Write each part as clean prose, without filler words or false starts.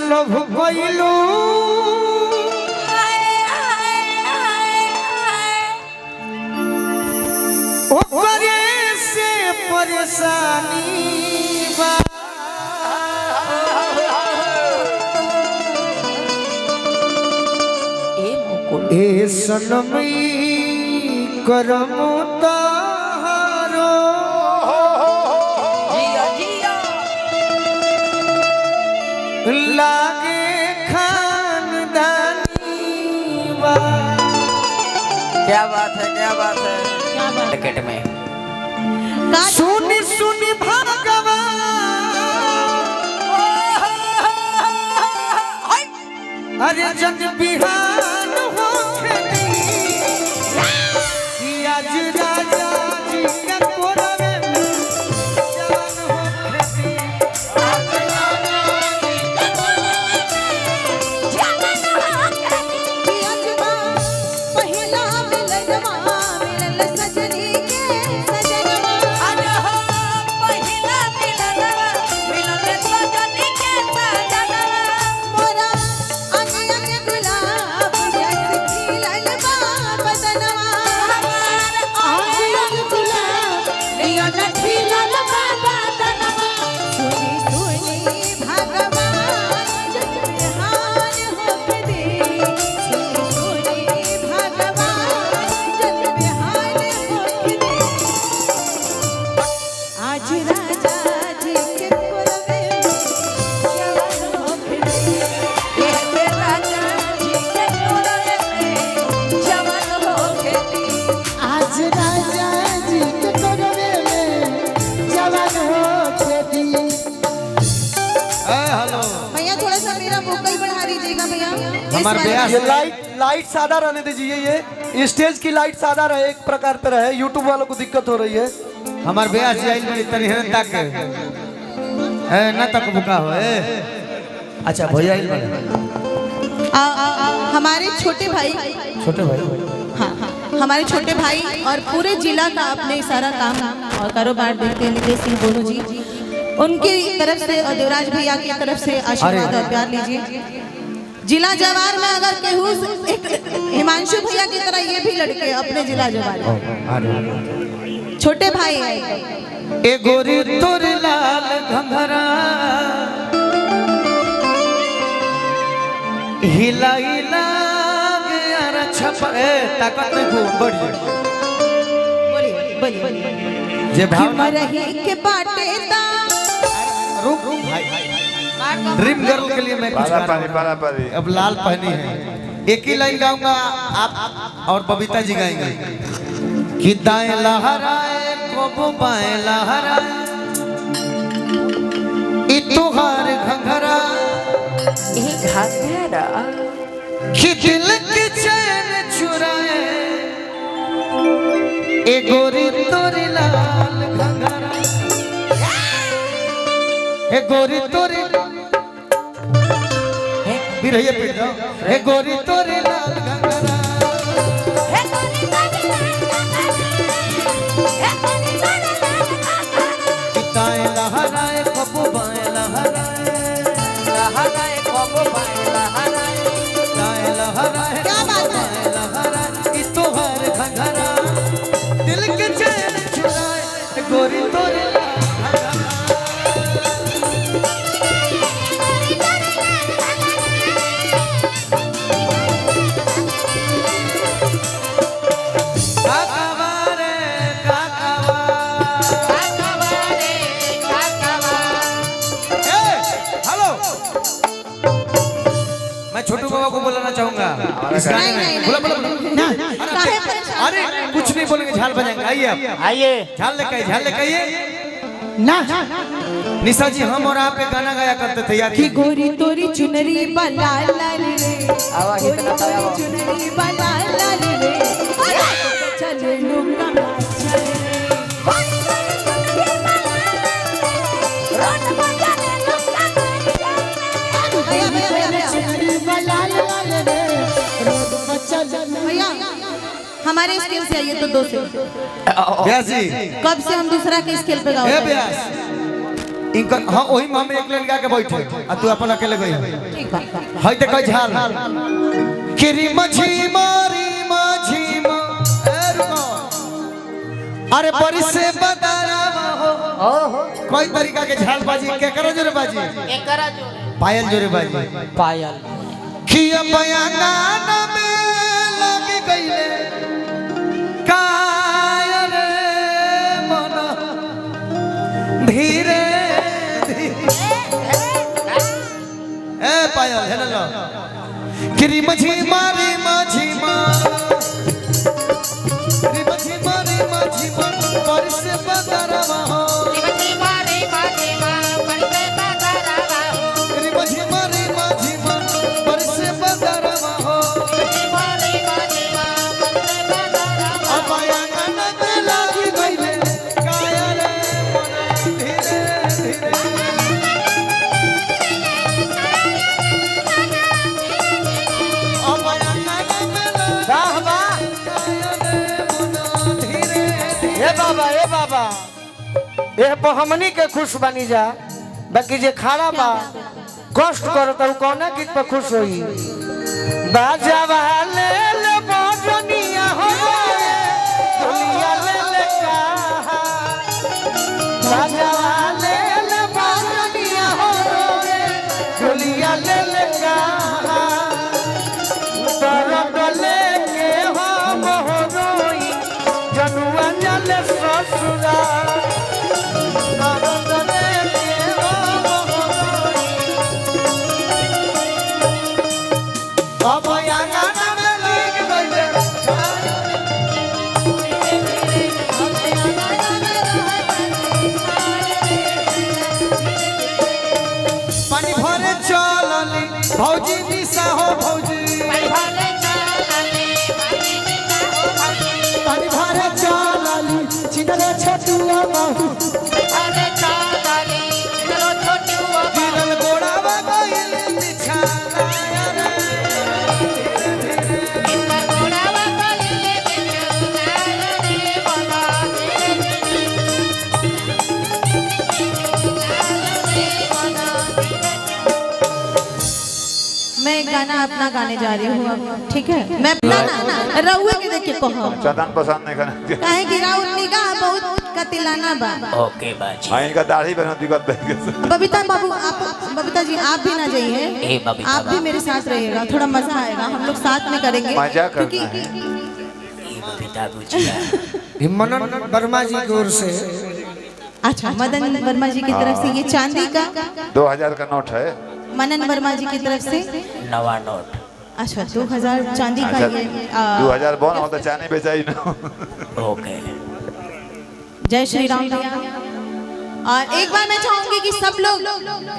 लोभ कोइलू ओकरे से परेशानी बा ए सनमी करम तारो लागे खानदानी बा। क्या बात है, क्या बात है, क्या बात क्रिकेट में सुनी सुनी भगवान अरे जग बिहान हो खेती आज राजा जी के कोरवे में जवान हो खेती आज राजा जी के कोरवे में जवान हो खेती आज पहला मिलनवा मिलल सजनी के सजनवा आज पहला मिलनवा मिलल सजनी के सजनवा मोरा ये लाइट सादा रहने दीजिए। ये स्टेज की लाइट सादा रहे, एक प्रकार पे रहे। यूट्यूब वालों को दिक्कत हो रही है। हमार ब्याह जी आइल बड़ी तनी है तक है ना तक बुका हो अच्छा भैया आइल बड़े हमारे छोटे भाई हाँ हमारे छोटे भाई और पूरे जिला का अपने सारा काम और कारोबार देखते हैं नितेश सिंह बोनू जी, उनकी तरफ से और देवराज भैया की तरफ से आशीर्वाद और प्यार लीजिए। जिला जवार में अगर केहू हिमांशु भैया की तरह ये भी लड़के अपने जिला जवार छोटे भाई ए गोरी तोर लाल घंघरा हिला हिला गया छप ताकत में खूब बढ़िया बोलिए जे भाव रही के बाटे ता रुक भाई ड्रीम गर्ल के लिए मैं कुछ अब लाल पहनी है। एक ही लाइन गाऊंगा आप और बबीता जी गाएंगे कि दाएं लहराए को बाएं लहराए तुहार घंघरा कि दिल की चैन चुराए ए गोरी तोरी लाल घंघरा ए गोरी तोरी बिरहिए पीट दो हे गोरी तोरे लाल घंघरा हे गोरी तोरे लाल घंघरा हे गोरी तोरे लाल घंघरा किताए लहराए कबू बाएं लहराए लहराए कबू बाएं लहराए किताए लहराए क्या बात है लहराए कि तोहर घंघरा दिल के चैन चुराए हे गोरी तोरे लाल छोटू बाबा को बोलना चाहूंगा इस गाने में बोला अरे कुछ नहीं बोलेंगे, झाल बजाएंगे। आइए आइए झाल लेके आइए ना निशा जी, हम और आप एक गाना गाया करते थे यार कि गोरी तोरी चुनरी बला लाल रे आवाज इतना चुनरी बला लाल रे चले लूंगा भैया हमारे स्केल से आइए तो दो से ब्यास जी कब से हम दूसरा के स्केल पे गाओ ब्यास इनका हाँ वही में हम एक लाइन गा के बैठे आ तू अपन अकेले गई ठीक बा है तो कई झाल किरी मछी मारी माझी अरे बड़ी से बदारावा हो कोई तरीका के झाल बाजी के करो जोरे बाजी पायल जोरे बाजी पायल खिया बयाना में लग गईले कायर मन धीरे ए पायल हेलो किरी मछी मारी माझी किरी मछी मारी माझी बारिश से बदरवा हो किरी मछी मारी माझी बारिश से बदरवा हो अब आया में लागी गईले कायर मन धीरे धीरे अब आया में ए बाबा ए हमनी के खुश बनी जा बाकी जे खाड़ा बा कष्ट करो तो कौना गीत पे खुश होई बाजा वाले ले बजनिया हो दुनिया ले ले का बाजा वाले ले बजनिया हो दुनिया ले ले का तरद लेके हम हो रोई जनुआ जले ससुरा तरद लेके हम हो रोई अब आंगन में लिख गइले पानी भरे चलली भौजी दिशा हो भौजी पानी भरे चलली चिंदरे छटुआ बहु गिरल गोड़ावा गइल बिछाना रे मैं गाना अपना गाने जा रही हूँ अब, ठीक है मैं अपना ना रहुए के देख के कहो चंदन पसंद नहीं करना काहे कि राउत निगाह बहुत कतिलाना बा ओके बाजी हाँ इनका दाढ़ी बना दिक्कत नहीं बबीता बाबू आप बबीता जी आप भी ना जाइए ए बबीता आप भी मेरे साथ रहिएगा थोड़ा मजा आएगा हम लोग साथ में करेंगे मजा करना क्योंकि ये बबीता बुझिया हिम्मनन वर्मा जी की ओर से अच्छा मदन वर्मा जी की तरफ से ये चांदी का 2000 का नोट है। मनन वर्मा जी की तरफ से नवा नोट अच्छा 2000 चांदी का अच्छा, ये 2000 बोन हो तो चाने बेचाई ना। ओके जय श्री राम भैया। और एक बार मैं चाहूंगी कि सब लोग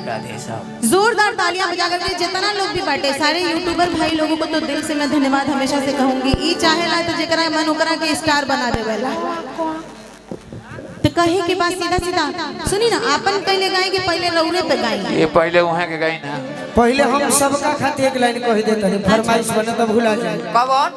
राधे साहब जोरदार तालियां बजा करके जितना लोग भी बांटे सारे यूट्यूबर भाई लोगों को तो दिल से मैं धन्यवाद हमेशा से कहूंगी ई चाहेला तो जेकरा मन ओकरा के स्टार बना देवेला तो कहे के बाद सीधा सीधा सुनी ना अपन पहले गाएंगे पहले रौरे पे गाएंगे ये पहले वहाँ के गई ना पहले हम सबका खातिर एक लाइन कह देते हैं फरमाइश बने तो भूला जाए कौन